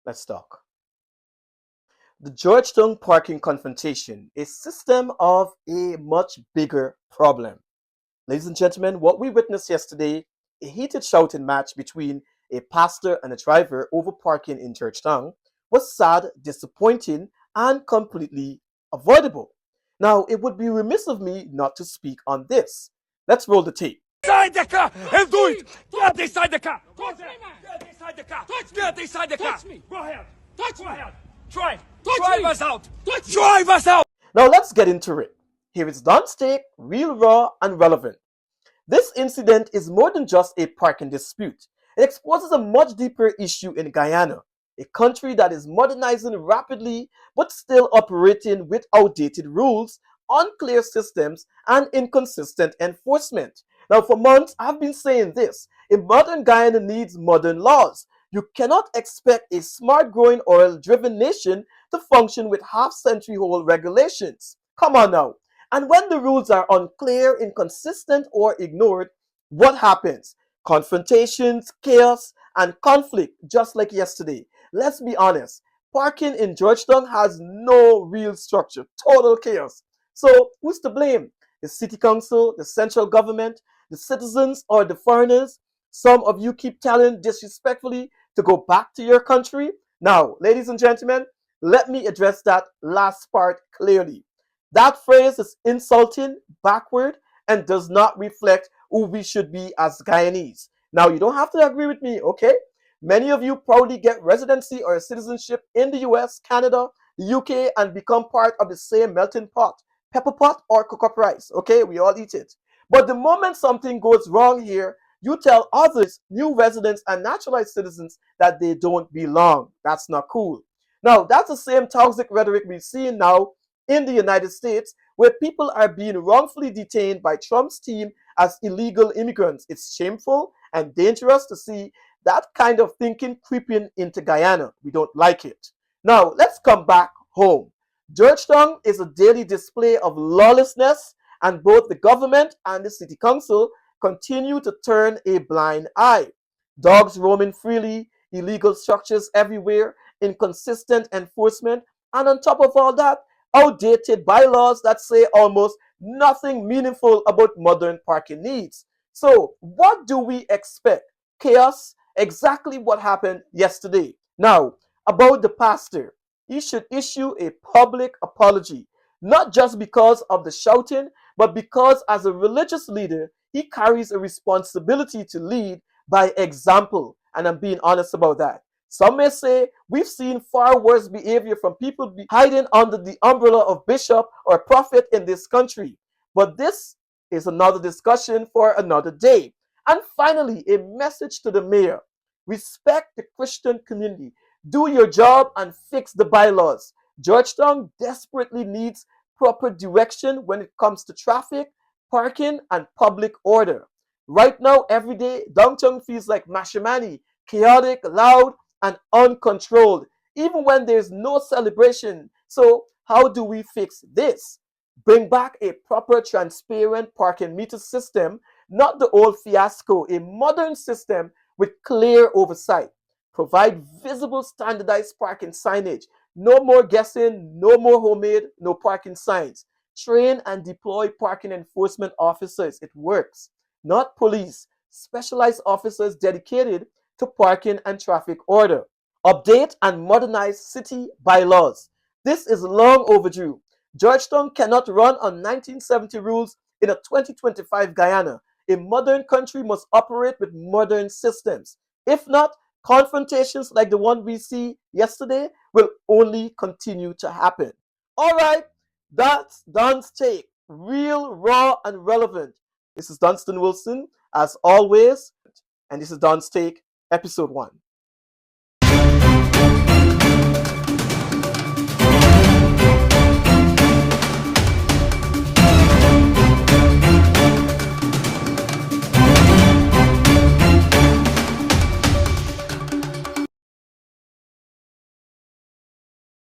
Let's talk. The Georgetown parking confrontation, a system of a much bigger problem. Ladies and gentlemen, what we witnessed yesterday, a heated shouting match between a pastor and a driver over parking in Georgetown, was sad, disappointing, and completely avoidable. Now, it would be remiss of me not to speak on this. Let's roll the tape. Inside the car and do it! Get inside the car! Go there! Get inside the car! Get inside the car! Touch me! Go ahead! Touch Go me! ahead! Drive! Touch Drive me! us out! Touch me! Drive us out! Now, let's get into it. Here is Don's take, real, raw, and relevant. This incident is more than just a parking dispute. It exposes a much deeper issue in Guyana, a country that is modernizing rapidly but still operating with outdated rules, unclear systems, and inconsistent enforcement. Now, for months, I've been saying this. A modern Guyana needs modern laws. You cannot expect a smart growing oil driven nation to function with half century old regulations. Come on now. And when the rules are unclear, inconsistent, or ignored, what happens? Confrontations, chaos, and conflict, just like yesterday. Let's be honest. Parking in Georgetown has no real structure, total chaos. So, who's to blame? The city council, the central government, the citizens, or the foreigners? Some of you keep telling disrespectfully to go back to your country. Now, ladies and gentlemen, let me address that last part clearly. That phrase is insulting, backward, and does not reflect who we should be as Guyanese. Now, you don't have to agree with me, okay? Many of you probably get residency or citizenship in the US, Canada, the UK, and become part of the same melting pot, pepper pot, or cocoa rice, okay? We all eat it. But the moment something goes wrong here, you tell others, new residents and naturalized citizens, that they don't belong. That's not cool. Now, that's the same toxic rhetoric we see now in the United States, where people are being wrongfully detained by Trump's team as illegal immigrants. It's shameful and dangerous to see that kind of thinking creeping into Guyana. We don't like it. Now, let's come back home. Georgetown is a daily display of lawlessness, and both the government and the city council continue to turn a blind eye. Dogs roaming freely, illegal structures everywhere, inconsistent enforcement, and on top of all that, outdated bylaws that say almost nothing meaningful about modern parking needs. So, what do we expect? Chaos? Exactly what happened yesterday. Now, about the pastor, he should issue a public apology, not just because of the shouting, but because as a religious leader, he carries a responsibility to lead by example. And I'm being honest about that. Some may say we've seen far worse behavior from people hiding under the umbrella of bishop or prophet in this country. But this is another discussion for another day. And finally, a message to the mayor. Respect the Christian community. Do your job and fix the bylaws. Georgetown desperately needs proper direction when it comes to traffic, parking, and public order. Right now, every day, downtown feels like Mashimani, chaotic, loud, and uncontrolled, even when there's no celebration. So, how do we fix this? Bring back a proper, transparent parking meter system, not the old fiasco, a modern system with clear oversight. Provide visible, standardized parking signage. No more guessing, no more homemade, no parking signs. Train and deploy parking enforcement officers. It works. Not police, specialized officers dedicated to parking and traffic order. Update and modernize city bylaws. This is long overdue. Georgetown cannot run on 1970 rules in a 2025 Guyana. A modern country must operate with modern systems. If not, confrontations like the one we see yesterday will only continue to happen. All right, that's Don's take. Real, raw, and relevant. This is Dunstan Wilson, as always, and this is Don's take, episode 1.